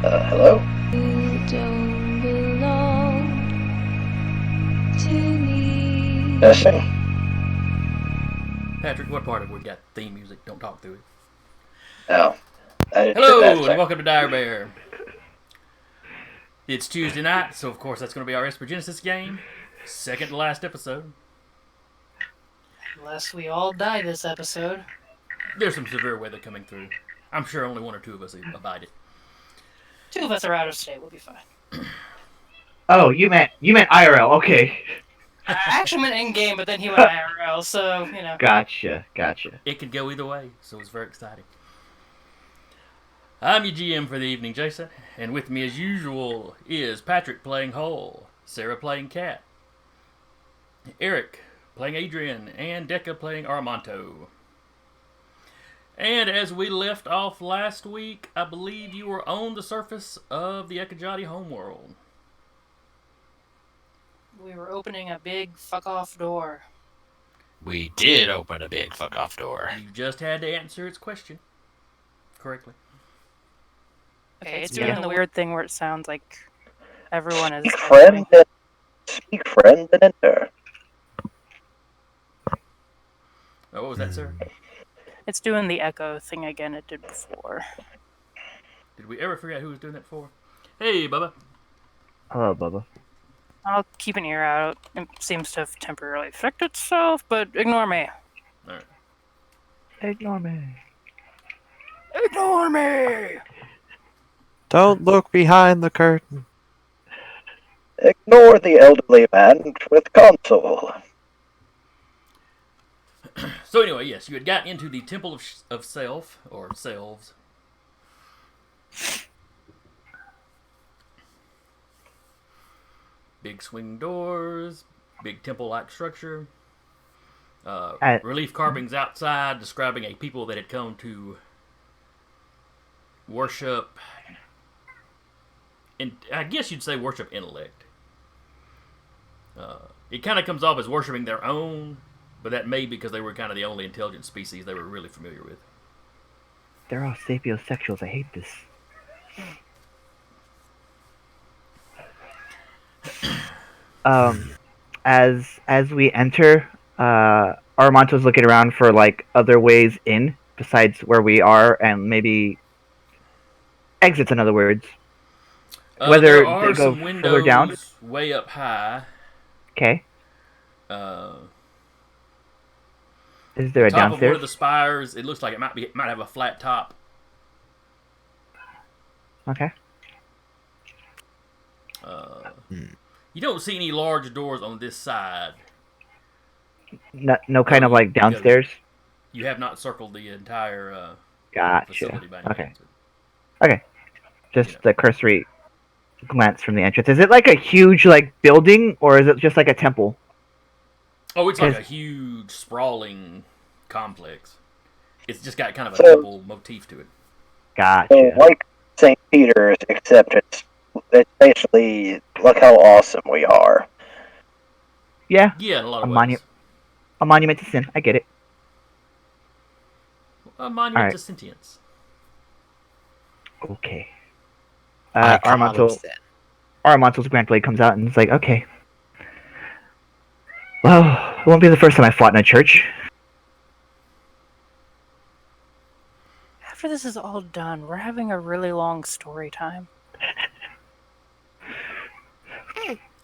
Hello? You don't belong to me. Testing? Patrick, what part of we got theme music? Don't talk through it. Oh, I didn't hear that Hello, and thing. welcome to Dire Bear. It's Tuesday night, so of course that's going to be our Esper Genesis game. Second to last episode. Unless we all die this episode. There's some severe weather coming through. I'm sure only one or two of us abide it. Two of us are out of state. We'll be fine. Oh, you meant IRL. Okay. I actually meant in game, but then he went IRL, so you know. Gotcha. It could go either way, so it's very exciting. I'm your GM for the evening, Jason, and with me as usual is Patrick playing Hull, Sarah playing Cat, Eric playing Adrian, and Decca playing Armanto. And as we left off last week, I believe you were on the surface of the Ekajati homeworld. We were opening a big fuck off door. We did open a big fuck off door. You just had to answer its question correctly. Okay, it's doing the weird thing where it sounds like everyone is. Speak friend and enter. Oh, what was that, sir? It's doing the echo thing again it did before. Did we ever figure out who was doing that for? Hey, Bubba. Hello, Bubba. I'll keep an ear out. It seems to have temporarily fixed itself, but ignore me. Alright. Ignore me. Ignore me! Don't look behind the curtain. Ignore the elderly man with console. So anyway, yes, you had gotten into the Temple of Self, or Selves. Big swing doors, big temple-like structure. Relief carvings outside describing a people that had come to worship, and I guess you'd say worship intellect. It kind of comes off as worshiping their own, but that may be because they were kind of the only intelligent species they were really familiar with. They're all sapiosexuals. I hate this. As we enter, Armanto's looking around for like other ways in besides where we are, and maybe exits. In other words, whether there are they go some windows further down. way up high. Okay. Uh, Is there a top of one downstairs? of the spires, it looks like it might have a flat top. Okay. You don't see any large doors on this side. No kind of like downstairs. You have not circled the entire Gotcha. facility by any Okay. means. Okay. Just the cursory glance from the entrance. Is it like a huge like building, or is it just like a temple? Oh, it's like Is- a huge, sprawling complex. It's just got kind of a So- temple motif to it. Gotcha. So, like St. Peter's, except it's basically, look how awesome we are. Yeah. Yeah, in a lot of A ways. A monument to sin. I get it. A monument Alright. to sentience. Okay. Icon of Armanto. sin. Armanto's Grand Blade comes out and is like, okay. Well, it won't be the first time I fought in a church. After this is all done, we're having a really long story time.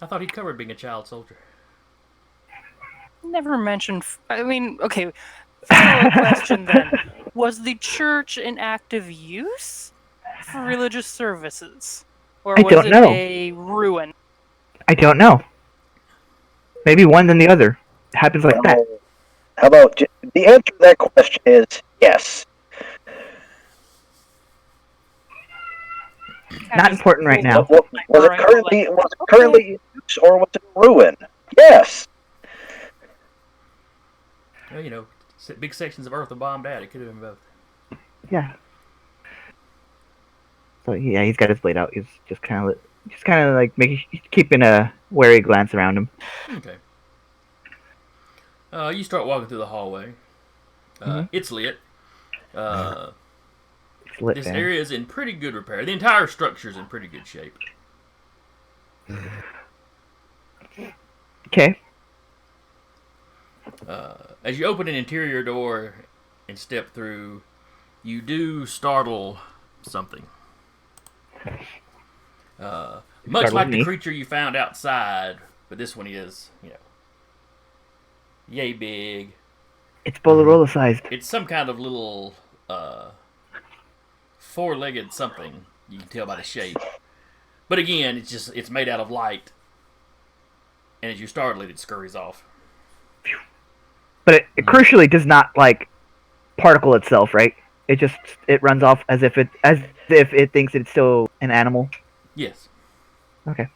I thought he covered being a child soldier. Never mentioned. I mean, okay. Follow-up question then: was the church in active use for religious services, or I was don't it know. a ruin? I don't know. Maybe one than the other. It happens like that. How about the answer to that question is yes. Not important right now. Was it currently in use or was it a ruin? Yes. Well, you know, big sections of Earth are bombed out. It could have been both. Yeah. So yeah, he's got his blade out. He's just kind of like keeping a wary glance around him. Okay. You start walking through the hallway. It's lit. lit, This man. area is in pretty good repair. The entire structure is in pretty good shape. Okay. As you open an interior door and step through, you do startle something. Much Startle like the me. creature you found outside, but this one is, yay big. It's Bolarola sized. It's some kind of little four-legged something. You can tell by the shape. But again, it's made out of light, and as you startle it, it scurries off. But it crucially does not like particle itself, right? It runs off as if it thinks it's still an animal. Yes. Okay.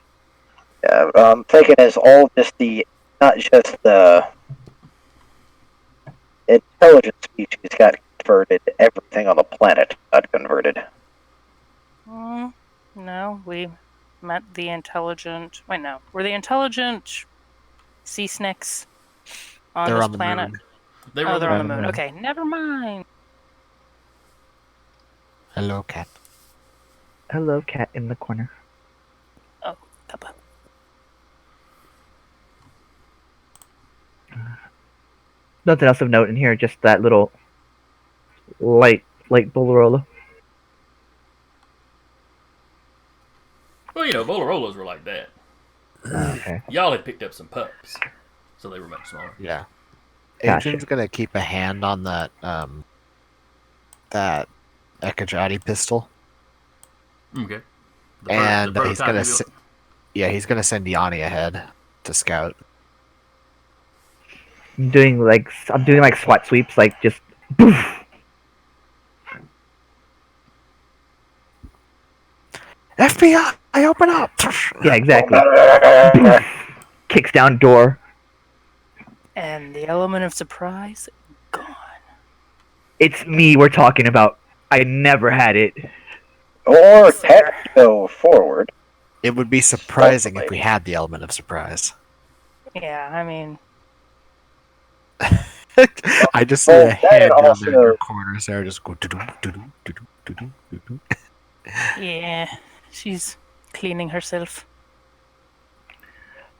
Yeah, I'm thinking it's all just not just the intelligent species got converted, everything on the planet got converted. No, we met the intelligent. Wait, no, we're the intelligent sea snakes on They're this on the planet. moon. They were Oh, they're on the moon. moon. Okay, never mind. Hello, cat. Hello, cat in the corner. Oh, Peppa. Nothing else of note in here. Just that little light Bolarola. Well, Volarolas were like that. Okay. Y'all had picked up some pups, so they were much smaller. Yeah. Gotcha. Adrian's gonna keep a hand on that that Ekajati pistol, Okay. and the he's prototype gonna you built. he's gonna send Yanni ahead to scout. I'm doing like SWAT sweeps, like just poof. FBI, open up! Yeah, exactly. Poof. Kicks down door. And the element of surprise gone. It's me we're talking about. I never had it. Or Fair. cat go forward. It would be surprising if we had the element of surprise. Yeah, I mean, I just see Well, a that hand down also- there in your corner, Sarah, just go do-do, do-do, do-do, do-do, do-do. yeah, she's cleaning herself.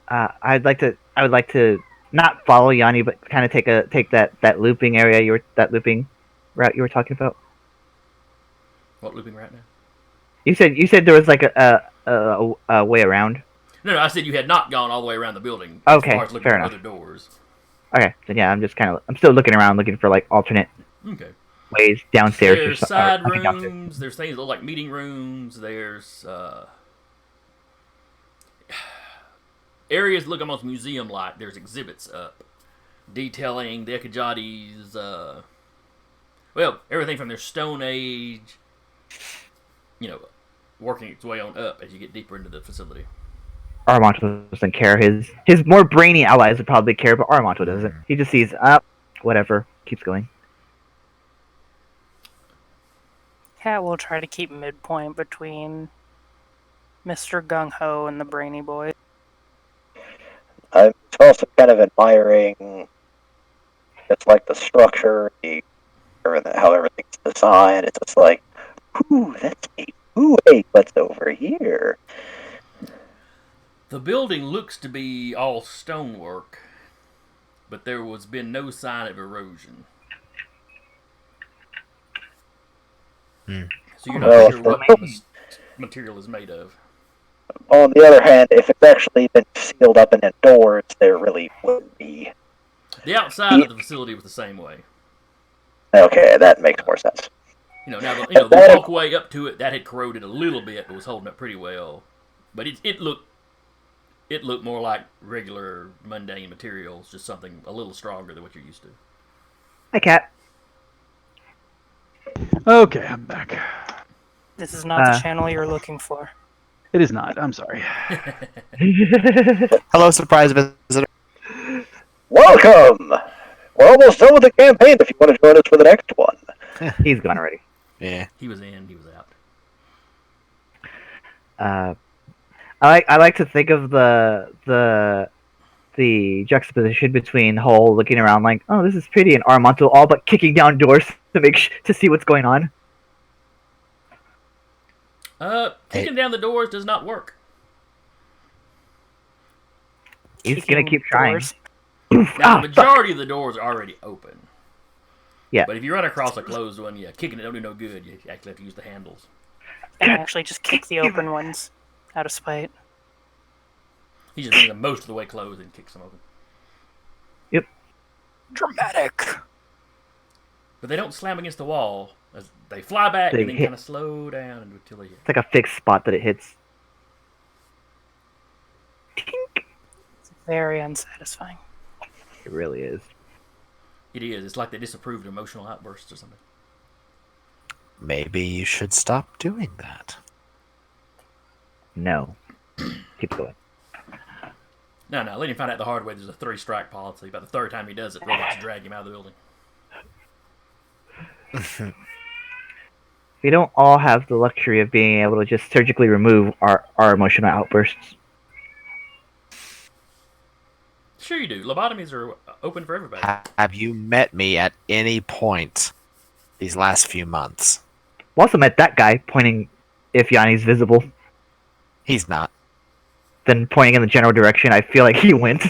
I would like to not follow Yanni, but kind of take that looping area that looping route you were talking about. What, looping right now? You said there was like a way around. No, I said you had not gone all the way around the building. Okay, As far as looking fair for enough. other doors. Okay, then yeah, I'm still looking around, looking for like alternate Okay. ways downstairs. There's or side something downstairs. rooms. There's things that look like meeting rooms. There's areas that look almost museum-like. There's exhibits up detailing the Ekajati's, everything from their Stone Age, working its way on up as you get deeper into the facility. Armanto doesn't care. His more brainy allies would probably care, but Armanto doesn't. He just sees whatever, keeps going. Cat will try to keep midpoint between Mr. Gung Ho and the brainy boy. I'm also kind of admiring just like the structure, how everything's designed. It's just like, ooh, that's neat. Ooh, hey, what's over here? The building looks to be all stonework, but there has been no sign of erosion. So you're not Well, sure what the material is made of. On the other hand, if it's actually been sealed up and indoors, there really would be. The outside of the facility was the same way. Okay, that makes more sense. Now the walkway up to it that had corroded a little bit, but was holding up pretty well. But it looked more like regular mundane materials, just something a little stronger than what you're used to. Hi, Cat. Okay, I'm back. This is not the channel you're looking for. It is not. I'm sorry. Hello, surprise visitor. Welcome! We're almost done with the campaign if you want to join us for the next one. He's gone already. Yeah. He was in, he was out. I like to think of the juxtaposition between Hull looking around like, oh, this is pretty, and Armanto all but kicking down doors to to see what's going on. Kicking down the doors does not work. He's gonna keep trying. doors. Now, the majority of the doors are already open. Yeah. But if you run across a closed one, yeah, kicking it don't do no good. You actually have to use the handles. And actually just kick the open ones out of spite. He just brings them most of the way closed and kicks them open. Yep. Dramatic. But they don't slam against the wall. As they fly back They and then hit- kind of slow down until they hit. It's like a fixed spot that it hits. Tink. It's very unsatisfying. It really is. It is. It's like they disapproved emotional outbursts or something. Maybe you should stop doing that. No. Keep going. No, let him find out the hard way. There's a 3-strike policy. About the third time he does it, robots drag him out of the building. We don't all have the luxury of being able to just surgically remove our emotional outbursts. Sure you do. Lobotomies are open for everybody. Have you met me at any point these last few months? We also met that guy pointing if Yanni's visible, He's not. then pointing in the general direction I feel like he went.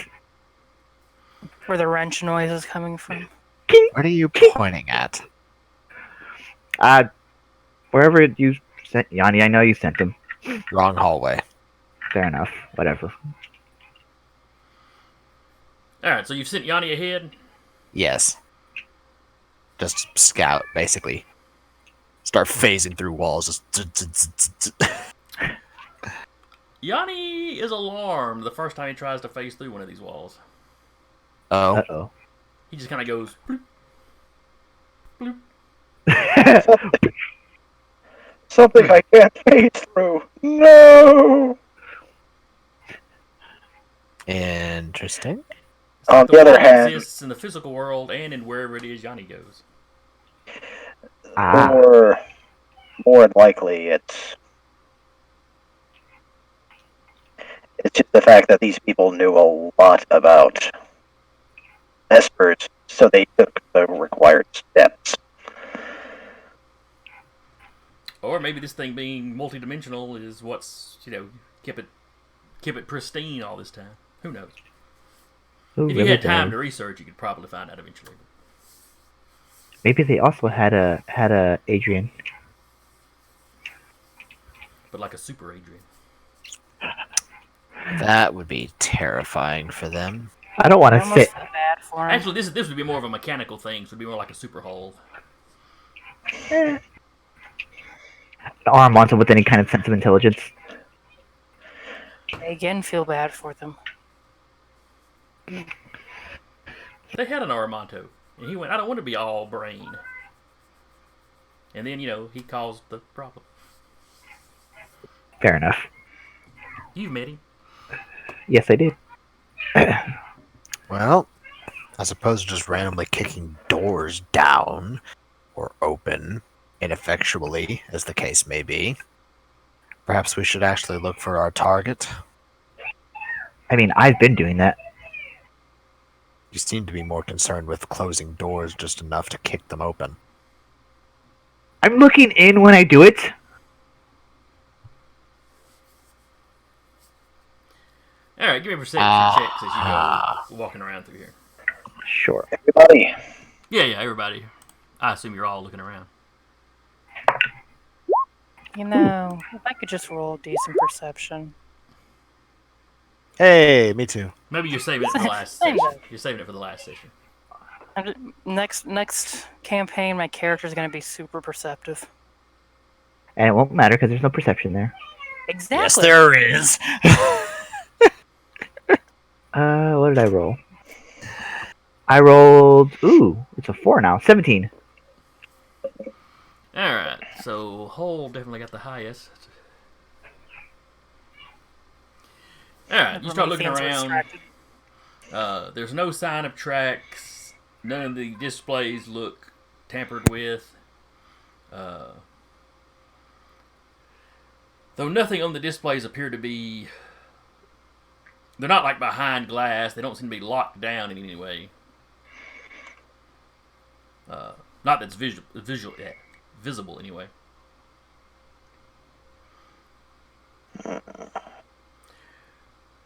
Where the wrench noise is coming from. What are you pointing at? Wherever you sent Yanni, I know you sent him. Wrong hallway. Fair enough. Whatever. Alright, so you've sent Yanni ahead. Yes. Just scout, basically. Start phasing through walls. Just Yanni is alarmed the first time he tries to phase through one of these walls. Oh. Uh-oh. He just kind of goes bloop, bloop. Something I can't phase through. No! Interesting. On the other wall hand, exists in the physical world and in wherever it is Yanni goes. more than likely, it's just the fact that these people knew a lot about Espers, so they took the required steps. Or maybe this thing being multidimensional is what's, kept it pristine all this time. Who knows? Who If you really had time knows? to research, you could probably find out eventually. Maybe they also had a Adrian. But like a super Adrian. That would be terrifying for them. I don't want I to almost sit. feel bad for him. Actually, this would be more of a mechanical thing, so it would be more like a super hull. Arm onto with any kind of sense of intelligence. I again feel bad for them. They had an Aramanto, and he went, I don't want to be all brain. And then, he caused the problem. Fair enough. You've met him. Yes, I did. Well, as opposed to just randomly kicking doors down or open ineffectually, as the case may be, perhaps we should actually look for our target. I mean, I've been doing that. You seem to be more concerned with closing doors just enough to kick them open. I'm looking in when I do it. Alright, give me a perception checks as you go walking around through here. Sure. Everybody, Yeah, everybody. I assume you're all looking around. If I could just roll a decent perception. Hey, me too. Maybe you're saving it for the last Same session. though. You're saving it for the last session. Next campaign, my character's gonna be super perceptive. And it won't matter because there's no perception there. Exactly. Yes, there is. What did I roll? I rolled. Ooh, it's a 4 now. 17. Alright, so Hole definitely got the highest. Alright, you start looking Prometheans are around. distracted. There's no sign of tracks. None of the displays look tampered with. Though nothing on the displays appear to be... They're not like behind glass. They don't seem to be locked down in any way. Not that's visible anyway.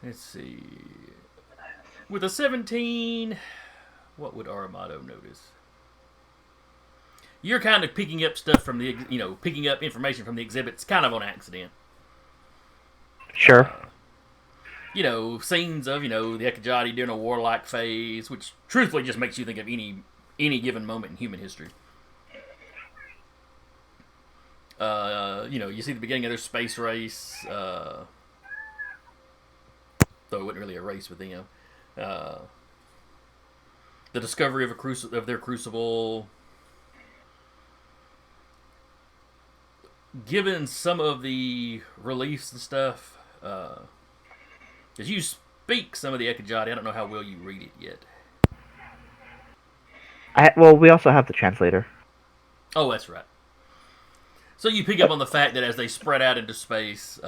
Let's see. With a 17, what would Armado notice? You're kind of picking up stuff from the, picking up information from the exhibits kind of on accident. Sure. Scenes of, the Ekajati during a warlike phase, which truthfully just makes you think of any given moment in human history. You see the beginning of their space race, though it wasn't really a race with them. The discovery of their crucible. Given some of the reliefs and stuff, as you speak some of the Ekajati, I don't know how well you read it yet. Well, we also have the translator. Oh, that's right. So you pick up on the fact that as they spread out into space,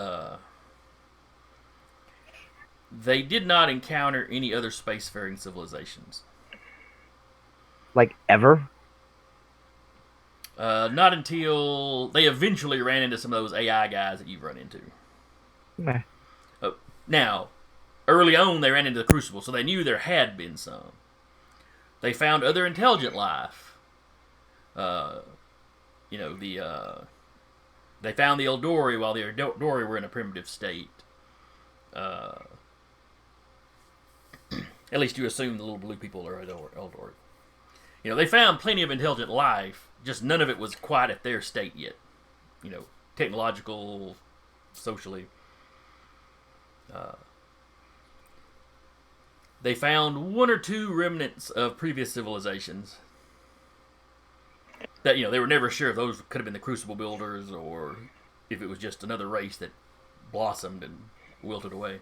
they did not encounter any other spacefaring civilizations. Like, ever? Not until they eventually ran into some of those AI guys that you've run into. Meh. Now, early on, they ran into the Crucible, so they knew there had been some. They found other intelligent life. They found the Eldori while the Eldori were in a primitive state. At least you assume the little blue people are Eldori. They found plenty of intelligent life, just none of it was quite at their state yet. Technological, socially. They found one or two remnants of previous civilizations that, they were never sure if those could have been the Crucible builders or if it was just another race that blossomed and wilted away.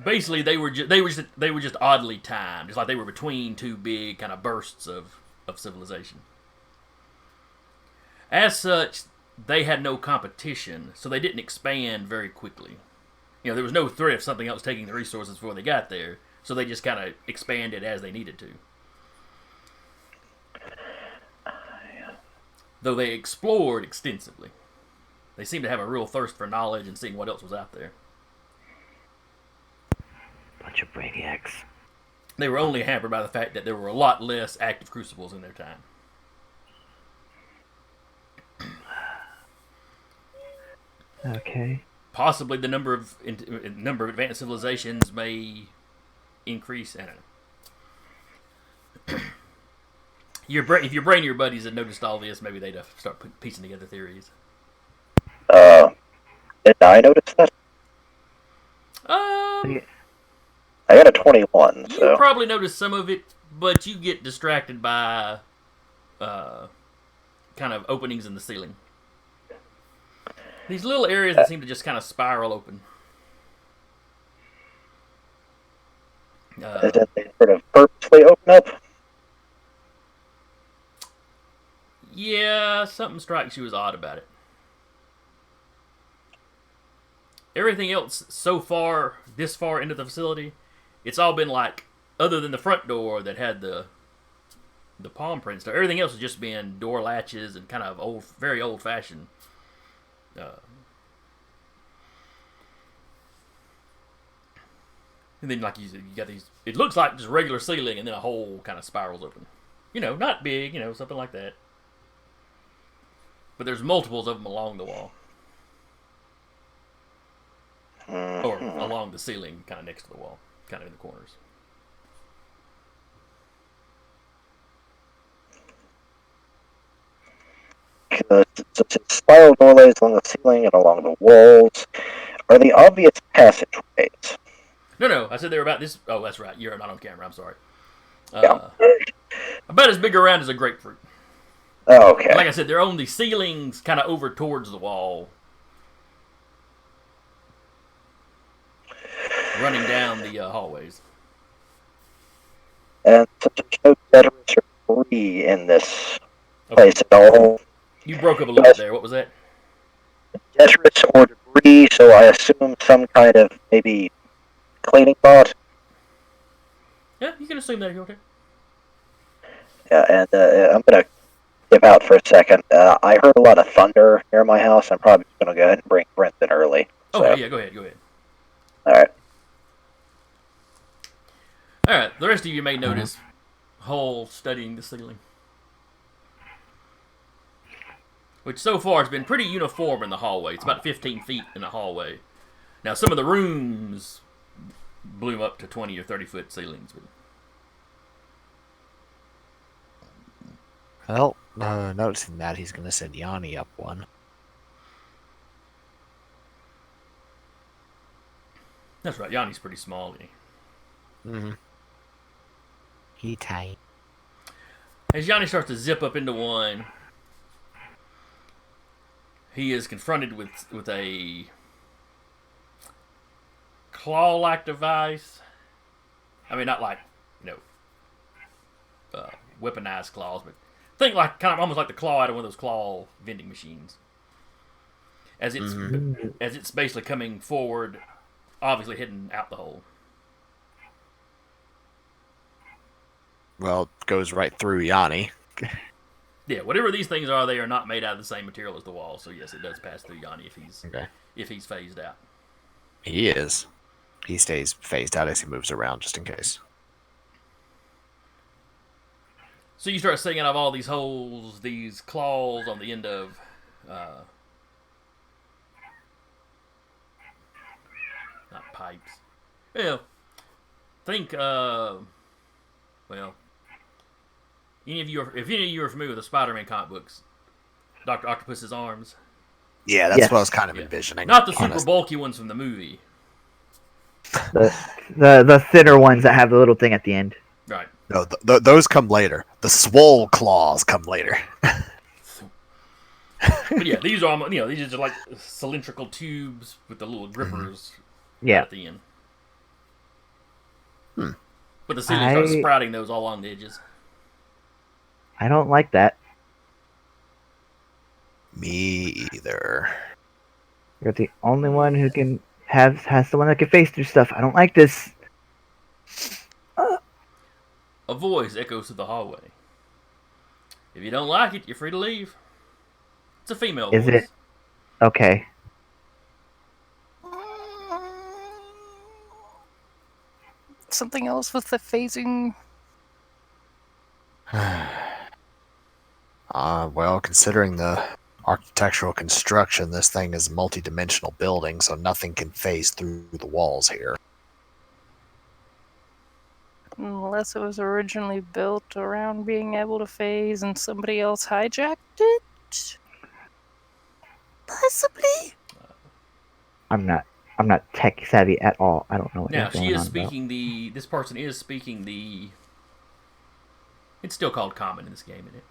Basically, they were just oddly timed. It's like they were between two big kind of bursts of civilization. As such, they had no competition, so they didn't expand very quickly. There was no threat of something else taking the resources before they got there, so they just kind of expanded as they needed to. Though they explored extensively. They seemed to have a real thirst for knowledge and seeing what else was out there. Bunch of brainiacs. They were only hampered by the fact that there were a lot less active crucibles in their time. Okay. Possibly the number of advanced civilizations may increase. I don't know. If your brain and your buddies had noticed all this, maybe they'd start piecing together theories. Did I notice that? I got a 21, so... You probably noticed some of it, but you get distracted by kind of openings in the ceiling. These little areas that seem to just kind of spiral open. Is it they sort of purposely open up? Yeah, something strikes you as odd about it. Everything else so far, this far into the facility, it's all been like, other than the front door that had the palm prints, everything else has just been door latches and kind of very old-fashioned. And then, like you said, you got these. It looks like just regular ceiling, and then a hole kind of spirals open. Not big, something like that. But there's multiples of them along the wall. Or along the ceiling, kind of next to the wall, kind of in the corners. Spiral doorways along the ceiling and along the walls are the obvious passageways. No, I said they were about this. Oh, that's right. You're not on camera. I'm sorry. Yeah. About as big around as a grapefruit. Oh, okay. Like I said, they're on the ceilings, kind of over towards the wall, running down the hallways. And since there's no Deterrence or debris in this place at all. You broke up a little bit there. What was that? Deterrence or debris, so I assume some kind of maybe cleaning bot. Yeah, you can assume that. You're okay. Yeah, and I'm gonna skip out for a second. I heard a lot of thunder near my house. I'm probably just going to go ahead and bring Brenton early. So. Okay, yeah, go ahead. All right. All right, the rest of you may notice Hole studying the ceiling, which so far has been pretty uniform in the hallway. It's about 15 feet in the hallway. Now, some of the rooms blew up to 20 or 30-foot ceilings. Well, noticing that, he's going to send Yanni up one. That's right, Yanni's pretty small. Mm-hmm. He tiny. As Yanni starts to zip up into one, he is confronted with a claw-like device. I mean, not like, weaponized claws, but think like kind of almost like the claw out of one of those claw vending machines. As it's basically coming forward, obviously heading out the hole. Well, it goes right through Yanni. Yeah, whatever these things are, they are not made out of the same material as the wall. So yes, it does pass through Yanni if he's phased out. He is. He stays phased out as he moves around, just in case. So you start seeing out of all these holes, these claws on the end of not pipes. Well, think if any of you are familiar with the Spider-Man comic books, Dr. Octopus's arms. Yeah, that's what I was kind of envisioning. Not the super bulky ones from the movie. The thinner ones that have the little thing at the end. Right. No, those come later. The swole claws come later. But yeah, these are these are just like cylindrical tubes with the little grippers at the end. But the ceiling starts sprouting those all along the edges. I don't like that. Me either. You're the only one who has the one that can face through stuff. I don't like this. A voice echoes through the hallway. If you don't like it, you're free to leave. It's a female voice. Is it? Okay. Something else with the phasing? Well, considering the architectural construction, this thing is a multi-dimensional building, so nothing can phase through the walls here. Unless it was originally built around being able to phase and somebody else hijacked it? Possibly? I'm not tech savvy at all. I don't know what now you're she going is on speaking about. this person is speaking it's still called common in this game, isn't it?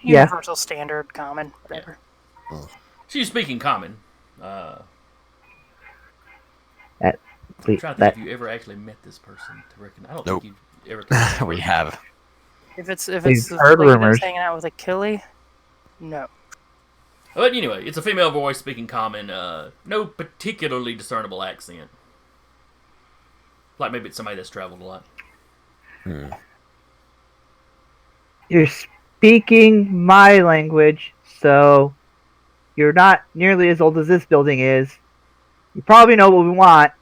Yeah. Universal standard, common, whatever. Yeah. She's speaking common. I'm trying to think if you ever actually met this person to recognize. I don't think you've ever. We have. If it's the heard lady rumors. that's hanging out with Achille, no. But anyway, it's a female voice speaking common. No particularly discernible accent. Like maybe it's somebody that's traveled a lot. You're speaking my language, so you're not nearly as old as this building is. You probably know what we want.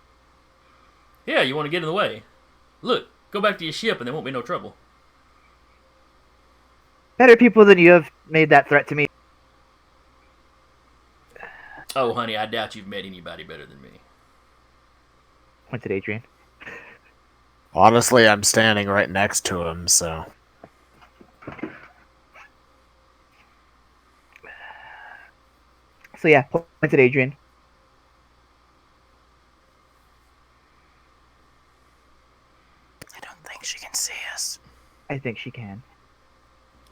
Yeah, you want to get in the way. Look, go back to your ship and there won't be no trouble. Better people than you have made that threat to me. Oh, honey, I doubt you've met anybody better than me. Pointed Adrian. Honestly, I'm standing right next to him, so... So yeah, pointed Adrian. I don't think she can see us. I think she can.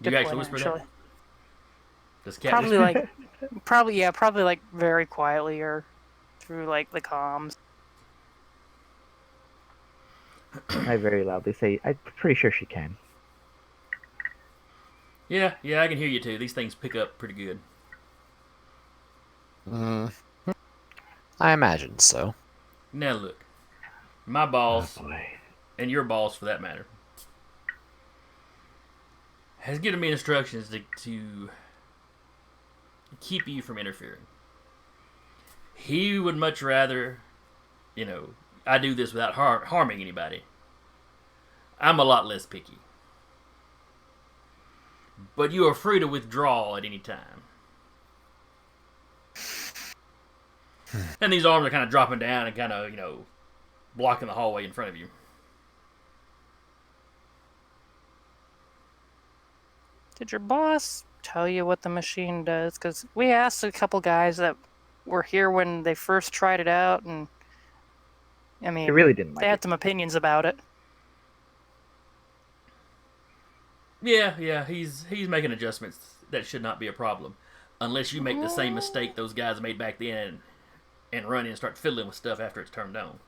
Do you actually whisper that? Does cat Probably whisper? probably like very quietly or through like the comms. I very loudly say, I'm pretty sure she can. Yeah, I can hear you too. These things pick up pretty good. I imagine so. Now look, my boss, and your boss for that matter, has given me instructions to keep you from interfering. He would much rather, I do this without harming anybody. I'm a lot less picky. But you are free to withdraw at any time. And these arms are kind of dropping down and kind of, blocking the hallway in front of you. Did your boss tell you what the machine does? Because we asked a couple guys that were here when they first tried it out, and I mean, They really didn't like they had it. some opinions about it. Yeah, he's making adjustments that should not be a problem. Unless you make the same mistake those guys made back then and run in and start fiddling with stuff after it's turned on.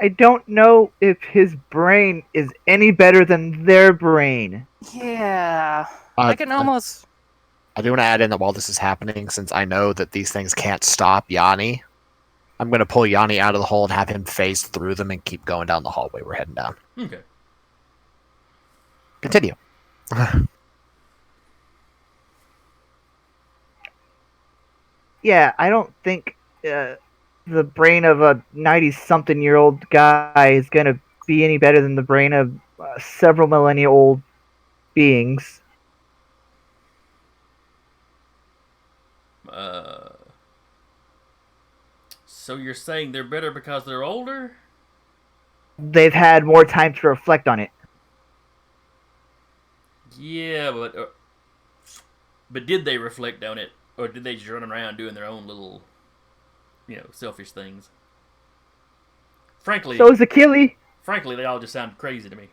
I don't know if his brain is any better than their brain. Yeah, I can almost. I do want to add in that while this is happening, since I know that these things can't stop Yanni, I'm going to pull Yanni out of the hole and have him phase through them and keep going down the hallway we're heading down. Okay. Continue. Yeah, I don't think the brain of a 90-something-year-old guy is going to be any better than the brain of several millennia-old beings. So you're saying they're better because they're older? They've had more time to reflect on it. Yeah, but did they reflect on it, or did they just run around doing their own little, selfish things? Frankly, So is Achilles. they all just sound crazy to me.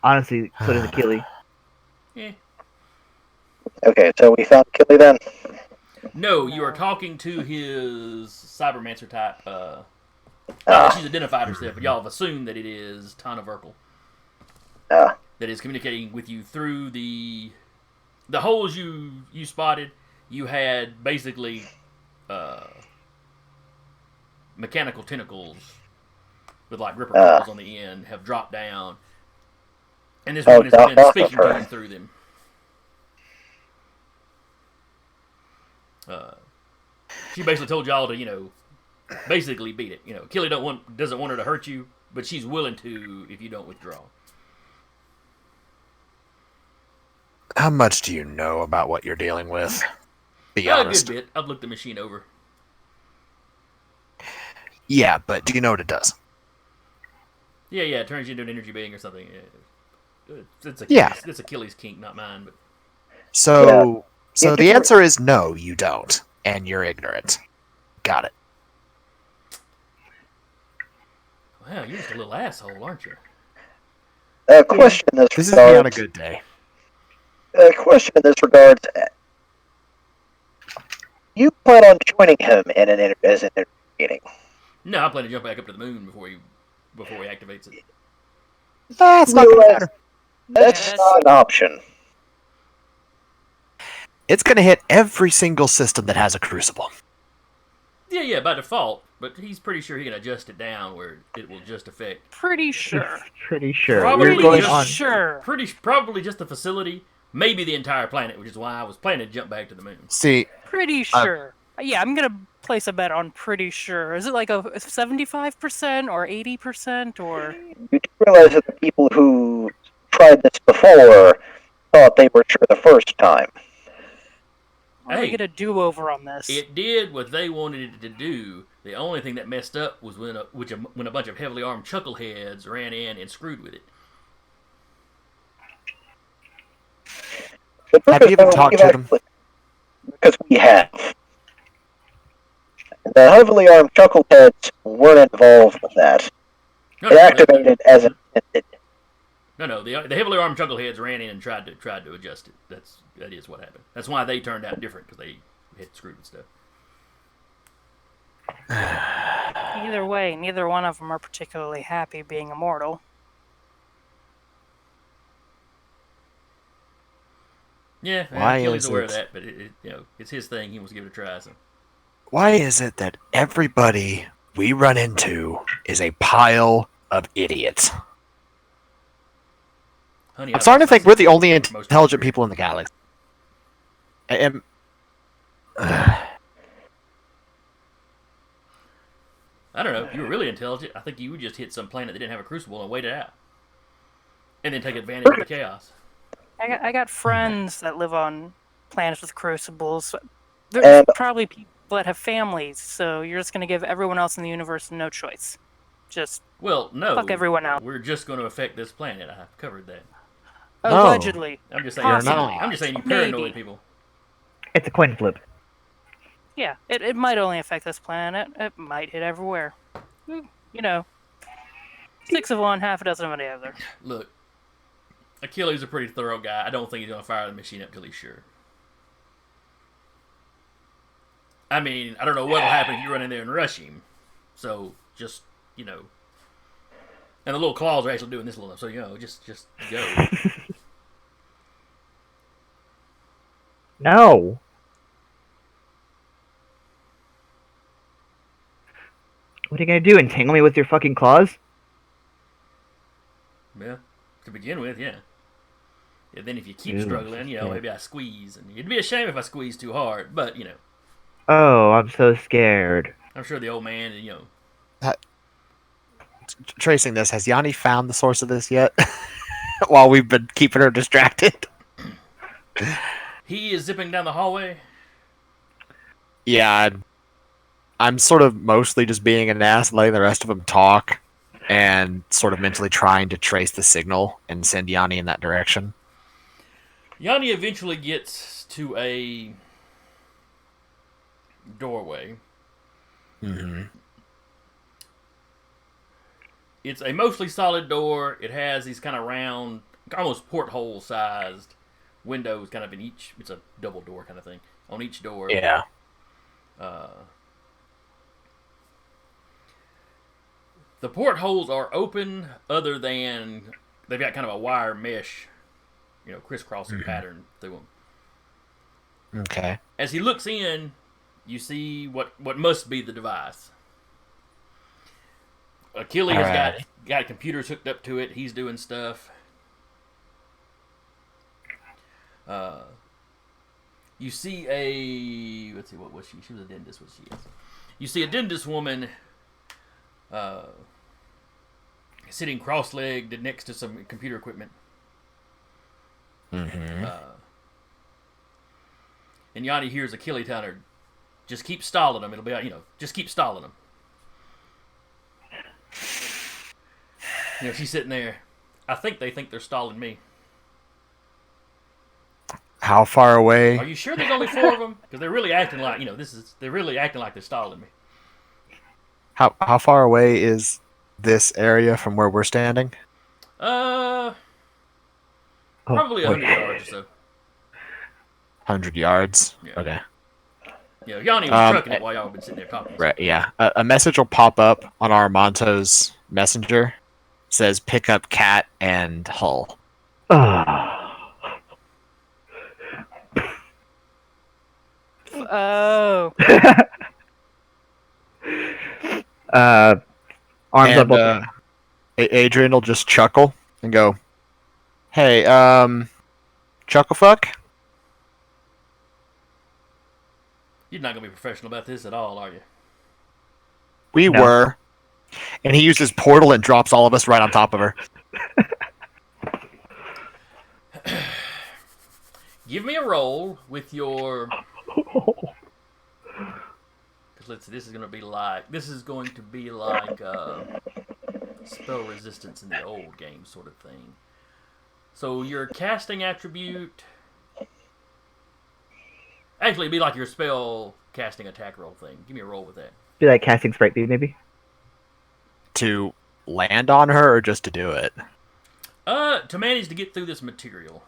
Honestly, so does Achilles. Yeah. Okay, so we found Killy then? No, you are talking to his cybermancer type. Not Ah. that she's identified herself, but y'all have assumed that it is Tana Verkel. Ah. That is communicating with you through the holes you spotted. You had basically mechanical tentacles with like ripper claws on the end have dropped down, and this woman has been speaking to you through them. She basically told y'all to, basically beat it. Killy doesn't want her to hurt you, but she's willing to if you don't withdraw. How much do you know about what you're dealing with? Be A honest. good bit. I've looked the machine over. Yeah, but do you know what it does? Yeah, it turns you into an energy being or something. It's Achilles, Yeah. It's Achilles' kink, not mine. But So Yeah, the answer is no, you don't, and you're ignorant. Got it. wow, you're just a little asshole, aren't you? Question in this This is me on a good day. question in this regards. You plan on joining him as an meeting? No, I plan to jump back up to the moon before he activates it. That's not going to matter. That's not an option. It's going to hit every single system that has a crucible. Yeah, by default. But he's pretty sure he can adjust it down where it will just affect. Pretty sure. Pretty sure. Probably We're going just on. Sure. Probably just the facility, maybe the entire planet, which is why I was planning to jump back to the moon. See, Pretty sure. Yeah, I'm gonna place a bet on pretty sure. Is it like a 75% or 80% or? You do realize that the people who tried this before thought they were sure the first time. I'm gonna get a do-over on this. It did what they wanted it to do. The only thing that messed up was when a bunch of heavily armed chuckleheads ran in and screwed with it. have you even talked to them? Because we have. The heavily armed chuckleheads weren't involved with that. They activated as intended. No. The heavily armed chuckleheads ran in and tried to adjust it. That is what happened. That's why they turned out different, because they had screwed with stuff. Either way, neither one of them are particularly happy being immortal. Yeah, Why Achilles is aware of it- that, but it's his thing. He wants to give it a try. So Why is it that everybody we run into is a pile of idiots. Honey, I'm I've starting to lost my think we're sense the of only humor for most of my intelligent career. people in the galaxy. I am. I don't know. If you were really intelligent, I think you would just hit some planet that didn't have a crucible and wait it out, and then take advantage of the chaos. I got friends that live on planets with crucibles. There's And probably people that have families, so you're just going to give everyone else in the universe no choice. Just Well, no, fuck everyone out. we're just going to affect this planet. I've covered that. No. Allegedly. I'm just saying. You're Possibly. not. I'm just saying you Maybe. paranoid people. It's a coin flip. Yeah, it might only affect this planet. It might hit everywhere. You know, 6 of one, half a dozen of the other. Look, Achilles is a pretty thorough guy. I don't think he's going to fire the machine up till he's sure. I mean, I don't know what'll happen if you run in there and rush him. So just, you know. And the little claws are actually doing this little, so, you know, just go. No. What are you gonna do? Entangle me with your fucking claws? Yeah, to begin with, yeah. And then if you keep Ew, struggling, you know, yeah. maybe I squeeze. And it'd be a shame if I squeeze too hard, but, you know. Oh, I'm so scared. I'm sure the old man, you know. Tracing this, has Yanni found the source of this yet? While we've been keeping her distracted. He is zipping down the hallway. Yeah, I'm sort of mostly just being an ass and letting the rest of them talk, and sort of mentally trying to trace the signal and send Yanni in that direction. Yanni eventually gets to a doorway. Mm-hmm. It's a mostly solid door. It has these kind of round, almost porthole sized windows kind of in each. It's a double door kind of thing on each door. Yeah. The portholes are open other than they've got kind of a wire mesh, you know, crisscrossing pattern through them. Okay. As he looks in, you see what must be the device. Achilles Alright. got computers hooked up to it. He's doing stuff. You see a... Let's see, what was she? She was a dentist, what she is. You see a dentist woman sitting cross-legged next to some computer equipment. Mm-hmm. And Yanni hears Achilles telling her, just keep stalling them. It'll be, you know, just keep stalling them. You know, she's sitting there. I think they think they're stalling me. How far away? Are you sure there's only 4 of them? Because they're really acting like, you know, they're really acting like they're stalling me. How far away is this area from where we're standing? Probably Oh, 100 yards or so. 100 yards. Yeah. Okay. You know, Yanni was trucking it while y'all have been sitting there talking. Right. Yeah. A message will pop up on Armanto's messenger. Says pick up Cat and Hull. Oh. Arms And up. Adrian will just chuckle and go, "Hey, chucklefuck." You're not going to be professional about this at all, are you? We No. were. And he uses portal and drops all of us right on top of her. Give me a roll with your... Let's see, this is going to be like spell resistance in the old game sort of thing. So your casting attribute... Actually, it'd be like your spell casting attack roll thing. Give me a roll with that. Do that casting sprite bead, maybe? To land on her or just to do it? To manage to get through this material.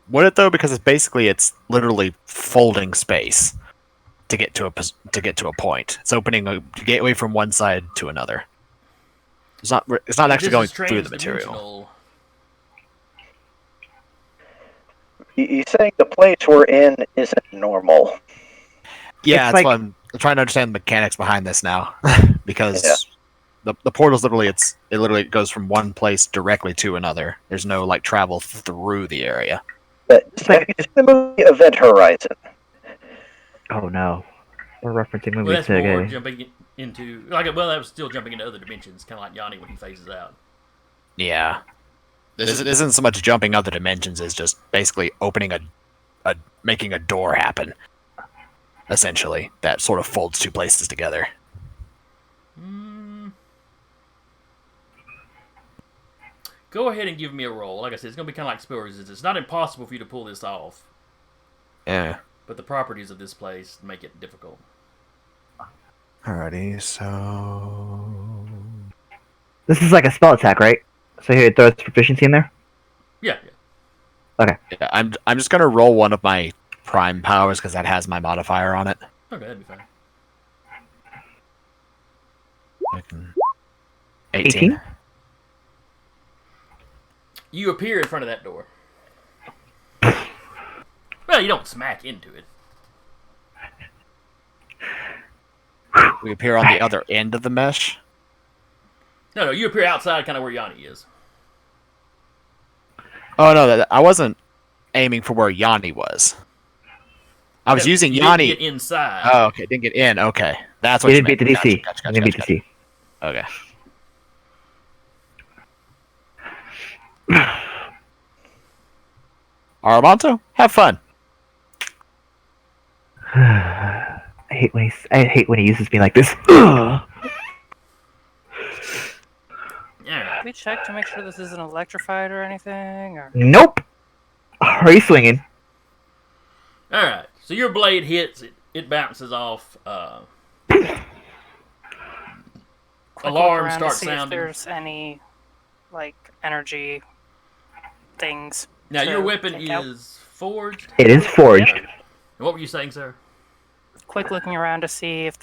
Would it though? Because it's literally folding space to get to a point. It's opening a gateway from one side to another. It's not actually going through the material. You saying the place we're in isn't normal? Yeah, It's that's like- why I'm trying to understand the mechanics behind this now, because Yeah. the portal's literally it literally goes from one place directly to another. There's no like travel through the area. But It's like- have you seen the movie Event Horizon? Oh no, we're referencing Well, movies that's more today. jumping into like. Well, that was still jumping into other dimensions, kind of like Yanni when he phases out. Yeah, this isn't so much jumping other dimensions as just basically opening a making a door happen. Essentially, that sort of folds two places together. Go ahead and give me a roll. Like I said, it's going to be kind of like spell resistance. It's not impossible for you to pull this off, Yeah. but the properties of this place make it difficult. Alrighty, so This is like a spell attack, right? So here, it throws proficiency in there. Yeah. yeah, I'm just gonna roll one of my prime powers because that has my modifier on it. Okay, that'd be fine. I can... 18. You appear in front of that door. Well, you don't smack into it. We appear on the other end of the mesh. No, you appear outside, kind of where Yanni is. Oh no, I wasn't aiming for where Yanni was. I was using You Yanni. didn't get inside. Oh, okay, didn't get in. Okay, that's what You you didn't beat meant. the DC. Gotcha, You didn't beat the DC. Okay. Armanto, have fun. I hate when he uses me like this. Yeah. Have we checked to make sure this isn't electrified or anything? Or Nope. Are you swinging? All right. So your blade hits it. It bounces off. quick look Alarm around starts to see sounding. if there's any like energy things. Now to your weapon take out. is forged. It is forged. And what were you saying, sir? Quick looking around to see if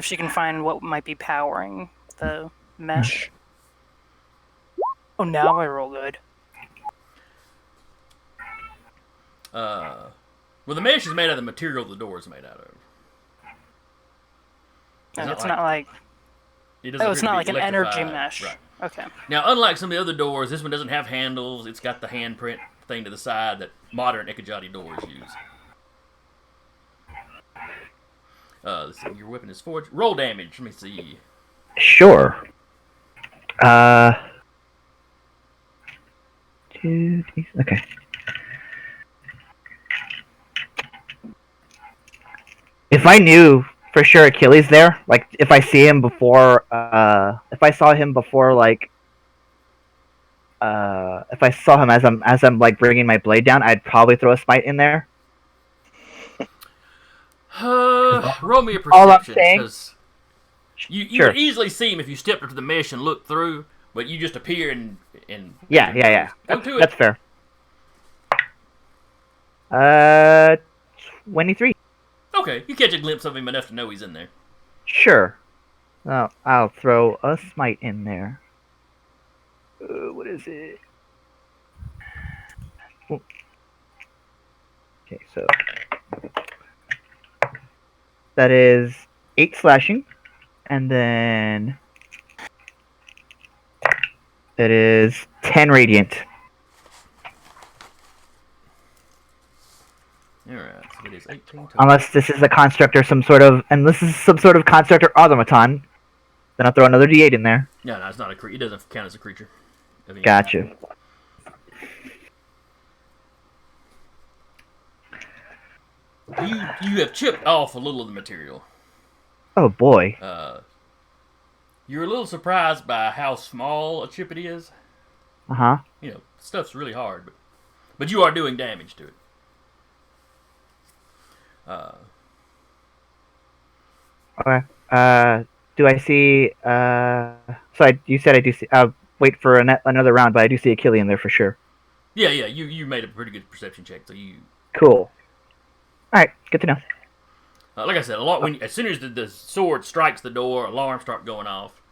she can find what might be powering the mesh. Oh, now I roll good. Well, the mesh is made out of the material the door is made out of. And it's like- not like It doesn't it's appear to not be like an energy electrified. mesh. Right. Okay. Now, unlike some of the other doors, this one doesn't have handles. It's got the handprint thing to the side that modern Ekajati doors use. Let's see. Your weapon is forged. Roll damage. Let me see. Sure. 2 okay. If I knew for sure Achilles there, like if I see him before, if I saw him before, like, if I saw him as I'm like bringing my blade down, I'd probably throw a smite in there. Roll me a all I'm perception, saying- because you Sure. would easily see him if you stepped up to the mesh and looked through, but you just appear and Yeah. Go to That's it. fair. 23. Okay, you catch a glimpse of him enough to know he's in there. Sure. I'll throw a smite in there. What is it? Oh. Okay, so that is 8 slashing, and then that is 10 radiant. Alright, so it is 18 total. Unless this is a construct or some sort of construct or automaton, then I'll throw another D8 in there. No, it's not a creature. It doesn't count as a creature. I mean, Gotcha. You have chipped off a little of the material. Oh boy. You're a little surprised by how small a chip it is. Uh huh. You know, stuff's really hard, but you are doing damage to it. Okay. Do I see? You said I do see. Wait for another round, but I do see a Killian there for sure. Yeah. You made a pretty good perception check, so you. Cool. All right. Good to know. Like I said, as soon as the sword strikes the door, alarms start going off.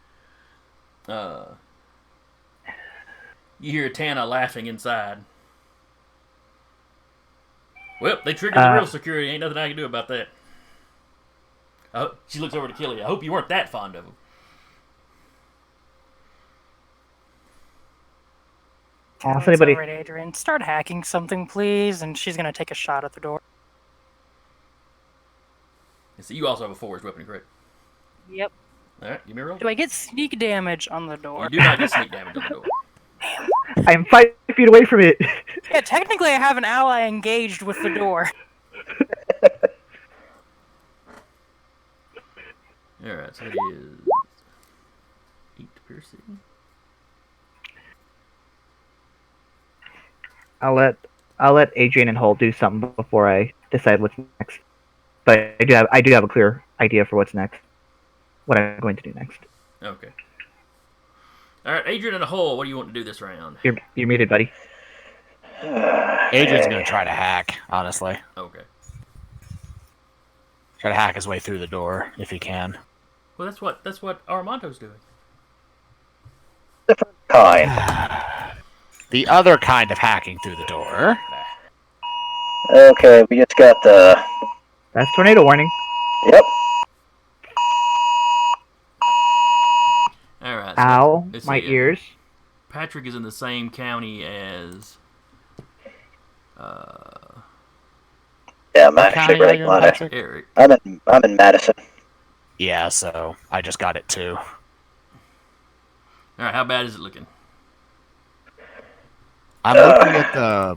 You hear Tana laughing inside. Well, they triggered the real security. Ain't nothing I can do about that. She looks over to Killy. I hope you weren't that fond of him. Oh, If anybody, all right, Adrian. Start hacking something, please. And she's gonna take a shot at the door. And so you also have a forged weapon, correct? Yep. All right, give me a roll. Do I get sneak damage on the door? You do not get sneak damage on the door. I'm 5 feet away from it. Yeah, technically I have an ally engaged with the door. All right, so it is 8 piercing. I'll let Adrian and Hull do something before I decide what's next. But I do have a clear idea for what's next. What I'm going to do next. Okay. All right, Adrian and a hole. What do you want to do this round? You're muted, buddy. Adrian's gonna try to hack, honestly. Okay. Try to hack his way through the door if he can. Well, that's what Armando's doing. Different kind. The other kind of hacking through the door. Okay, we just got the... That's tornado warning. Yep. All right. Ow, let's my see, ears. Patrick is in the same county as. Yeah, I'm actually county are pretty you in, glad Patrick? Eric. I'm in Madison. Yeah, so I just got it too. All right, how bad is it looking? I'm looking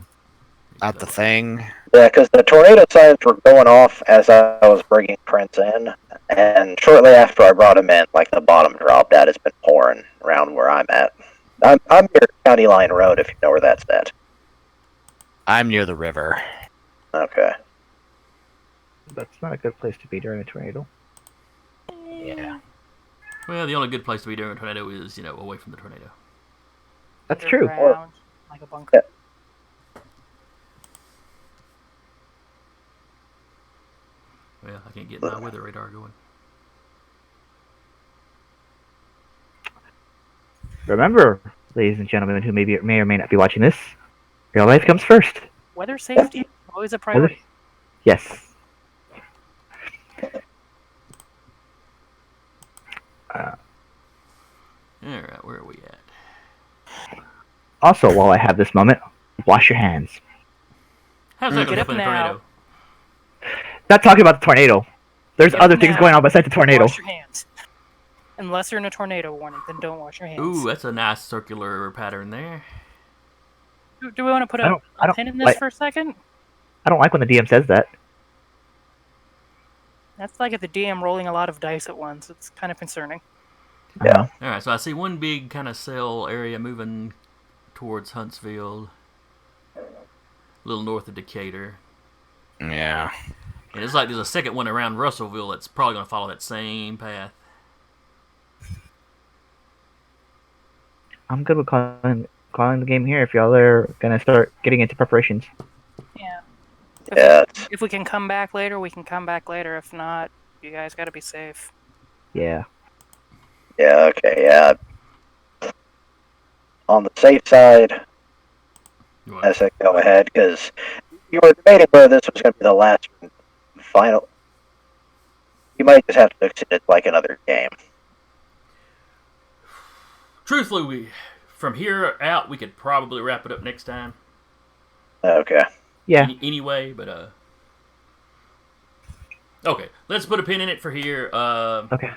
at the thing. Yeah, because the tornado signs were going off as I was bringing Prince in, and shortly after I brought him in, like the bottom dropped out. It's been pouring around where I'm at. I'm near County Line Road, if you know where that's at. I'm near the river. Okay. That's not a good place to be during a tornado. Yeah. Well, the only good place to be during a tornado is, away from the tornado. That's true. Underground, like a bunker. Well, I can't get my weather radar going. Remember, ladies and gentlemen who may or may not be watching this, real life comes first. Weather safety, always a priority. Yes. All right, where are we at? Also, while I have this moment, wash your hands. How's that going Get to up happen in a now. tornado? Not talking about the tornado. There's Get other up things now. going on besides the tornado. Wash your hands. Unless you're in a tornado warning, then don't wash your hands. Ooh, that's a nice circular pattern there. Do we want to put I a don't pin in this like- for a second? I don't like when the DM says that. That's like at the DM rolling a lot of dice at once. It's kind of concerning. Yeah. All right, so I see one big kind of cell area moving towards Huntsville, a little north of Decatur. Yeah. And it's like there's a second one around Russellville that's probably going to follow that same path. I'm good with calling the game here if y'all are gonna start getting into preparations. Yeah. Yeah. If we can come back later, we can come back later. If not, you guys got to be safe. Yeah. Yeah, okay, yeah. On the safe side, I say go ahead, because you were debating whether this was going to be the last and final. You might just have to fix it like another game. Truthfully, from here out, we could probably wrap it up next time. Okay. Yeah. Anyway, but okay, let's put a pin in it for here. Okay.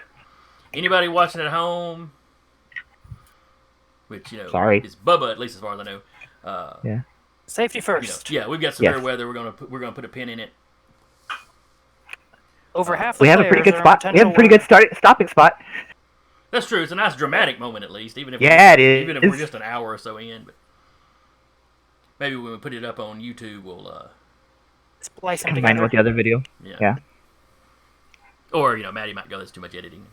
Anybody watching at home, which Sorry. is Bubba, at least as far as I know. Yeah. Safety first. Yeah, we've got severe Yes. weather. We're gonna put a pin in it. Over half the We have a pretty players good are spot. on We have a pretty potential good stopping spot. That's true. It's a nice dramatic moment, at least, even if Yeah, it is. even if we're just an hour or so in. But maybe when we put it up on YouTube, we'll splice them Combined together. with the other video. yeah. Yeah. Or Maddie might go. That's too much editing.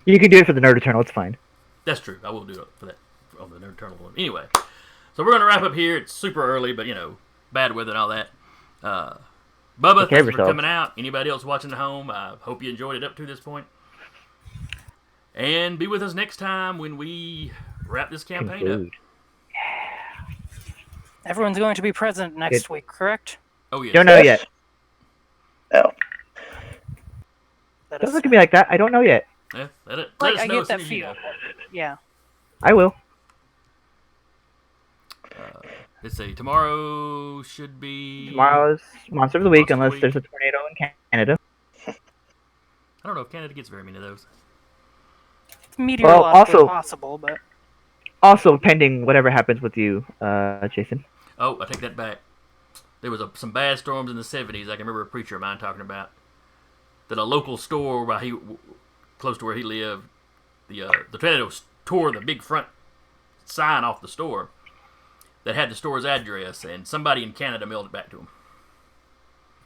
You can do it for the Nerd Eternal. It's fine. That's true. I will do it for that on the Nerd Eternal one. Anyway, so we're gonna wrap up here. It's super early, but bad weather and all that. Bubba, Take care of thanks for yourself. coming out. Anybody else watching at home, I hope you enjoyed it up to this point. And be with us next time when we wrap this campaign up. Conclude. Everyone's going to be present next week, correct? Oh yes. Don't know Yes. yet. No. That Don't is look at me like that. I don't know yet. Yeah, let like us I know get as soon that as you feel. know. Yeah. I will. Let's see. Tomorrow should be. Tomorrow's Monster of the Week, Monster of the unless Week. there's a tornado in Canada. I don't know if Canada gets very many of those. It's meteorologically also- possible, but Also, pending whatever happens with you, Jason. Oh, I take that back. There was some bad storms in the 70s. I can remember a preacher of mine talking about that a local store close to where he lived, the tornado tore the big front sign off the store that had the store's address, and somebody in Canada mailed it back to him.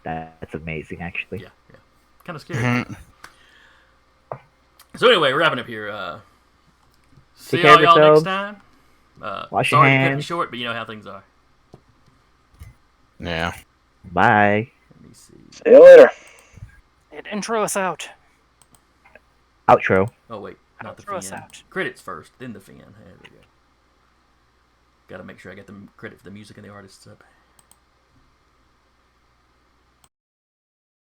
That's amazing, actually. Yeah. Kind of scary. So anyway, wrapping up here. See care of y'all yourselves. next time. Wash your sorry to cut hands. it short, but you know how things are. Yeah. Bye. Let me see. See you later. it intro us out. Outro. Oh wait, not the Throw us fin. out. Credits first, then the fin. There we go. Got to make sure I get the credit for the music and the artists up.